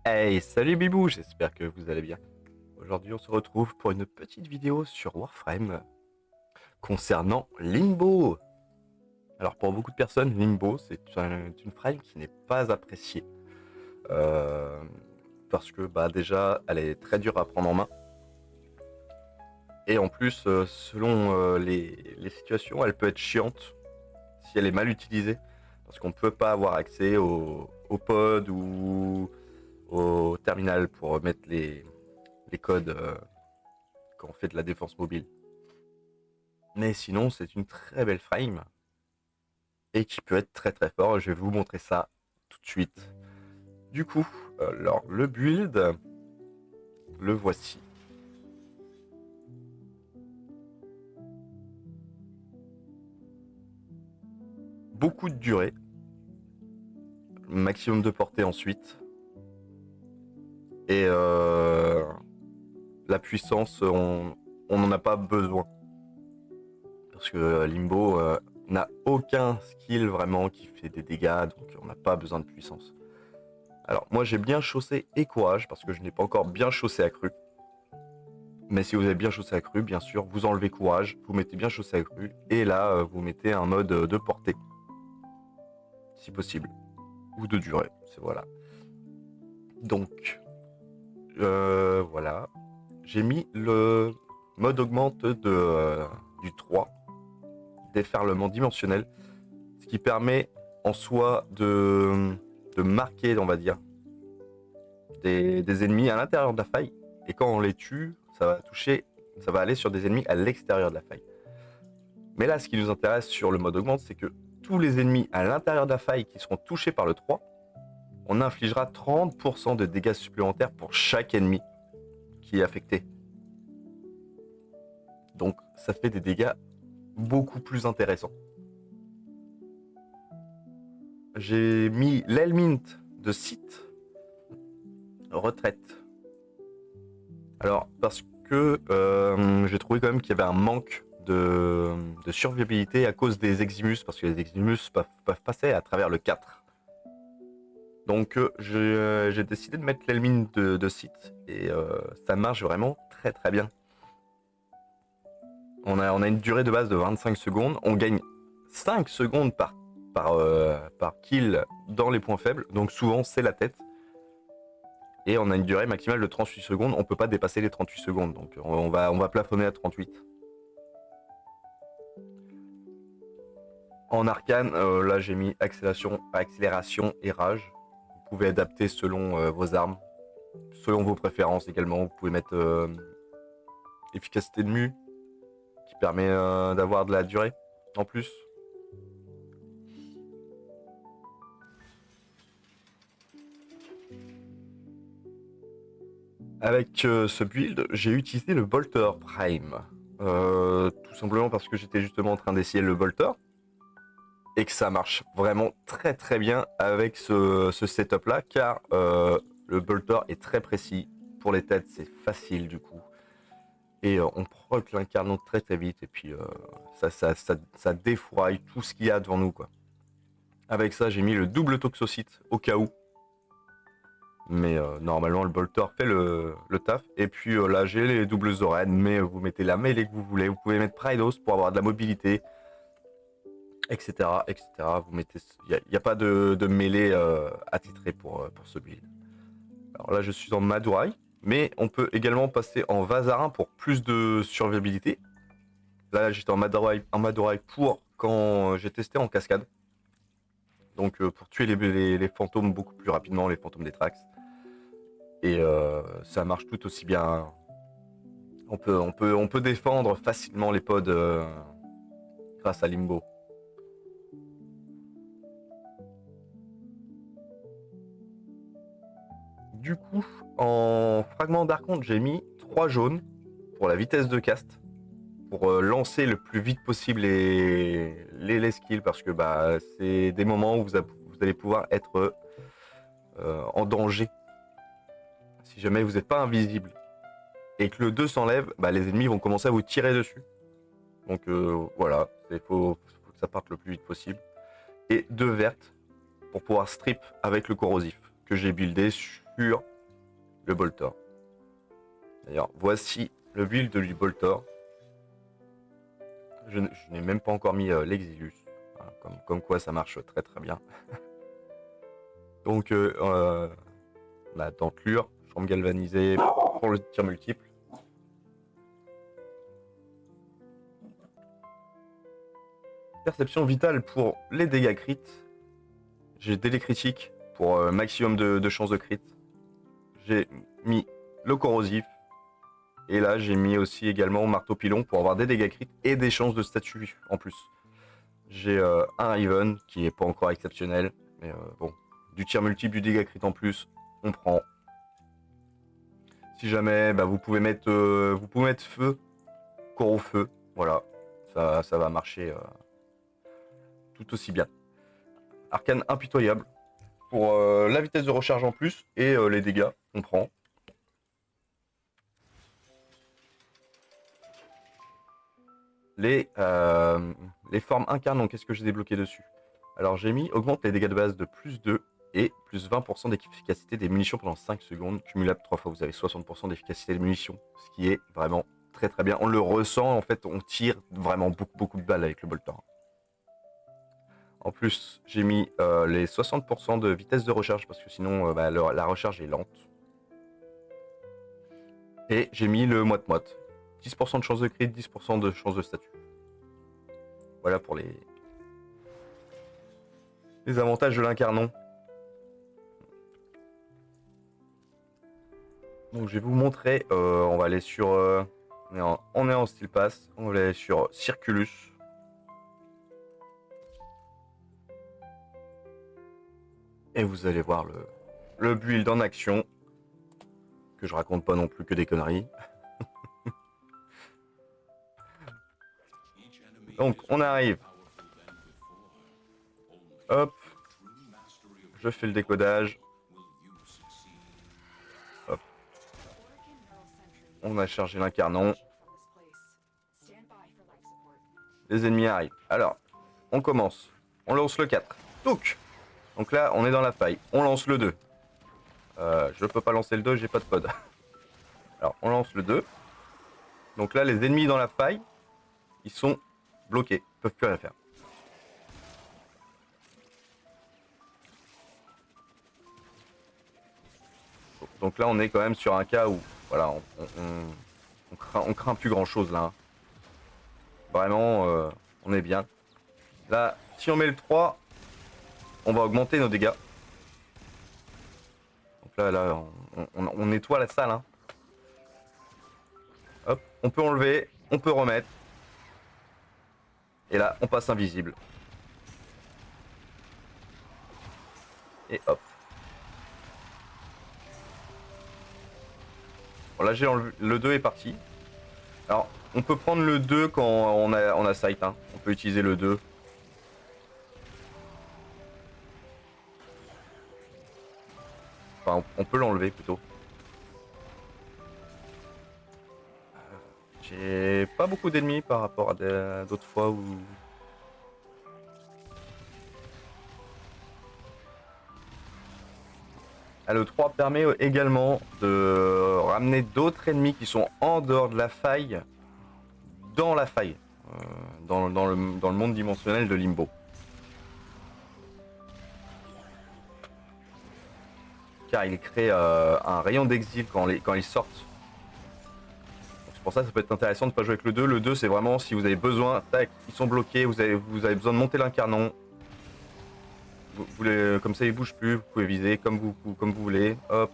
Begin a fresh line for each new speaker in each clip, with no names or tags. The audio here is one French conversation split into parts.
Hey, salut Bibou, j'espère que vous allez bien. Aujourd'hui, on se retrouve pour une petite vidéo sur Warframe concernant Limbo. Alors, pour beaucoup de personnes, Limbo, c'est une frame qui n'est pas appréciée. Euh, Parce que, déjà, elle est très dure à prendre en main. Et en plus, selon les situations, elle peut être chiante si elle est mal utilisée. Parce qu'on ne peut pas avoir accès au pod ou au terminal pour mettre les codes quand on fait de la défense mobile. Mais sinon, c'est une très belle frame et qui peut être très très fort. Je vais vous montrer ça tout de suite. Du coup, alors le build, le voici. Beaucoup de durée, maximum de portée ensuite. Et la puissance, on n'en a pas besoin. Parce que Limbo n'a aucun skill vraiment qui fait des dégâts, donc on n'a pas besoin de puissance. Alors moi j'ai bien chaussé et courage, parce que je n'ai pas encore bien chaussé accru. Mais si vous avez bien chaussé accru, bien sûr, vous enlevez courage, vous mettez bien chaussé accru, et là, vous mettez un mode de portée, si possible, ou de durée, c'est voilà. Donc, voilà, j'ai mis le mode augmente du 3, déferlement dimensionnel, ce qui permet en soi de marquer, on va dire, des ennemis à l'intérieur de la faille, et quand on les tue, ça va aller sur des ennemis à l'extérieur de la faille. Mais là, ce qui nous intéresse sur le mode augmente, c'est que tous les ennemis à l'intérieur de la faille qui seront touchés par le 3, on infligera 30% de dégâts supplémentaires pour chaque ennemi qui est affecté. Donc ça fait des dégâts beaucoup plus intéressants. J'ai mis l'Helmint de Sith retraite. Alors parce que j'ai trouvé quand même qu'il y avait un manque de survivabilité à cause des Eximus, parce que les Eximus peuvent passer à travers le 4. Donc j'ai décidé de mettre l'Helmine de Sith et ça marche vraiment très très bien. On a une durée de base de 25 secondes, on gagne 5 secondes par kill dans les points faibles, donc souvent c'est la tête. Et on a une durée maximale de 38 secondes, on peut pas dépasser les 38 secondes, donc on va plafonner à 38. En arcane, là j'ai mis accélération et rage. Vous pouvez adapter selon vos armes, selon vos préférences également. Vous pouvez mettre efficacité de mue qui permet d'avoir de la durée en plus. Avec ce build, j'ai utilisé le Bolter Prime. Tout simplement parce que j'étais justement en train d'essayer le Bolter et que ça marche vraiment très très bien avec ce setup là, car le Bolter est très précis. Pour les têtes, c'est facile du coup. Et on proc l'incarnant très très vite et puis ça défouraille tout ce qu'il y a devant nous, quoi. Avec ça, j'ai mis le double toxocyte au cas où. Mais normalement, le bolter fait le taf. Et puis là, j'ai les doubles oreilles, mais vous mettez la mêlée que vous voulez. Vous pouvez mettre Pridos pour avoir de la mobilité, etc. etc. Vous mettez, il n'y a pas de mêlée attitrée pour ce build. Alors là, je suis en Madurai, mais on peut également passer en Vazarin pour plus de survivabilité. Là, j'étais en Madurai pour quand j'ai testé en cascade. Donc pour tuer les fantômes beaucoup plus rapidement, les fantômes des Trax. Et ça marche tout aussi bien. On peut défendre facilement les pods grâce à Limbo. Du coup, en fragment d'archonte, j'ai mis 3 jaunes pour la vitesse de cast, pour lancer le plus vite possible les skills, parce que c'est des moments où vous allez pouvoir être en danger. Si jamais vous n'êtes pas invisible et que le 2 s'enlève, les ennemis vont commencer à vous tirer dessus. Donc voilà, faut que ça parte le plus vite possible. Et 2 vertes pour pouvoir strip avec le corrosif que j'ai buildé sur le Bolter. D'ailleurs, voici le build du Bolter. Je n'ai même pas encore mis l'Exilus. Voilà, comme quoi ça marche très très bien. Donc, la dentelure, chambre galvanisée pour le tir multiple. Perception vitale pour les dégâts crit. J'ai délai critique pour maximum de chances de crit. J'ai mis le corrosif. Et là, j'ai mis aussi également marteau pilon pour avoir des dégâts crit et des chances de statut en plus. J'ai un Riven qui est pas encore exceptionnel. Mais bon, du tir multiple, du dégât crit en plus, on prend. Si jamais, bah, vous pouvez mettre feu, corps au feu. Voilà, ça va marcher tout aussi bien. Arcane impitoyable pour la vitesse de recharge en plus et les dégâts, on prend. Les formes incarnant, qu'est-ce que j'ai débloqué dessus? Alors j'ai mis augmente les dégâts de base de plus 2 et plus 20% d'efficacité des munitions pendant 5 secondes. Cumulable 3 fois, vous avez 60% d'efficacité des munitions, ce qui est vraiment très très bien. On le ressent, en fait, on tire vraiment beaucoup de balles avec le Bolter. En plus, j'ai mis les 60% de vitesse de recharge parce que sinon la recharge est lente. Et j'ai mis le moite-moite. 10% de chance de crit, 10% de chance de statut. Voilà pour les avantages de l'incarnon. Donc je vais vous montrer, on va aller sur... on est en style pass, on va aller sur Circulus. Et vous allez voir le build en action. Que je raconte pas non plus que des conneries. Donc on arrive. Hop. Je fais le décodage. Hop. On a chargé l'incarnon. Les ennemis arrivent. Alors, on commence. On lance le 4. Donc là, on est dans la faille. On lance le 2. Je peux pas lancer le 2, j'ai pas de pod. Alors, on lance le 2. Donc là, les ennemis dans la faille, ils sont bloqués. Ils peuvent plus rien faire. Donc là, on est quand même sur un cas où, voilà, on craint plus grand chose là. Hein. Vraiment, on est bien. Là, si on met le 3, on va augmenter nos dégâts. Donc là, on nettoie la salle. Hein. Hop, on peut enlever, on peut remettre. Et là, on passe invisible. Et hop. Bon, là, j'ai enlevé, le 2 est parti. Alors, on peut prendre le 2 quand on a sight. Hein. On peut utiliser le 2. Enfin, on peut l'enlever plutôt. J'ai pas beaucoup d'ennemis par rapport à d'autres fois où... Ah, le 3 permet également de ramener d'autres ennemis qui sont en dehors de la faille dans la faille, dans le monde dimensionnel de Limbo. Car il crée un rayon d'exil quand ils sortent. C'est pour ça que ça peut être intéressant de ne pas jouer avec le 2. Le 2, c'est vraiment si vous avez besoin, tac, ils sont bloqués, vous avez besoin de monter l'incarnon. Comme ça, ils bougent plus, vous pouvez viser comme vous voulez. Hop.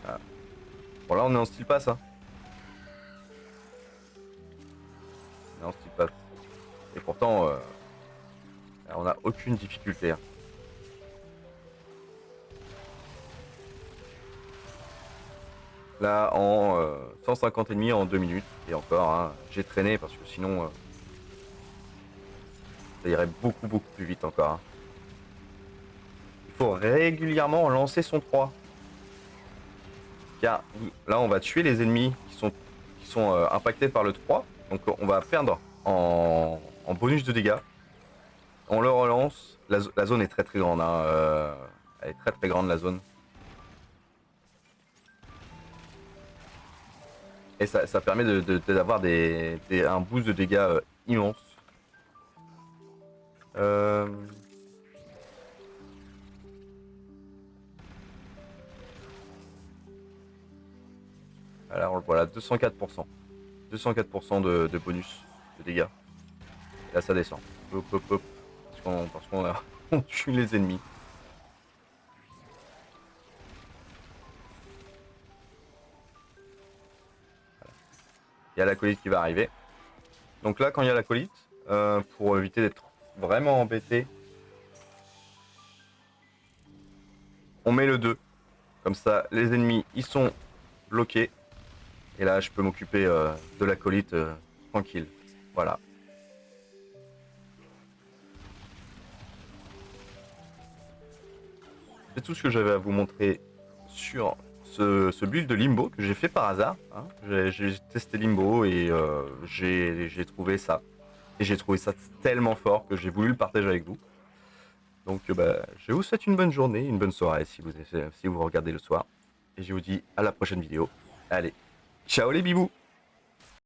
Voilà. Bon, là, on est en style pass. Hein. On est en style pass. Et pourtant, on n'a aucune difficulté. Hein. Là, en 150 ennemis en 2 minutes. Et encore, hein, j'ai traîné parce que sinon, ça irait beaucoup plus vite encore. Hein. Il faut régulièrement lancer son 3. Car là, on va tuer les ennemis qui sont impactés par le 3. Donc, on va perdre en bonus de dégâts. On le relance. La zone est très très grande. Hein, elle est très très grande la zone. Et ça permet d'avoir un boost de dégâts immense. Euh... Alors voilà, 204%. 204% de bonus de dégâts. Et là ça descend. Hop hop hop. Parce qu'on on tue les ennemis. Il y a l'acolyte qui va arriver. Donc là quand il y a l'acolyte, pour éviter d'être vraiment embêté, on met le 2. Comme ça les ennemis ils sont bloqués. Et là je peux m'occuper de l'acolyte tranquille. Voilà. C'est tout ce que j'avais à vous montrer sur ce build de Limbo que j'ai fait par hasard. Hein. J'ai testé Limbo et j'ai trouvé ça. Et j'ai trouvé ça tellement fort que j'ai voulu le partager avec vous. Donc bah, je vous souhaite une bonne journée, une bonne soirée si vous regardez le soir. Et je vous dis à la prochaine vidéo. Allez, ciao les bibous!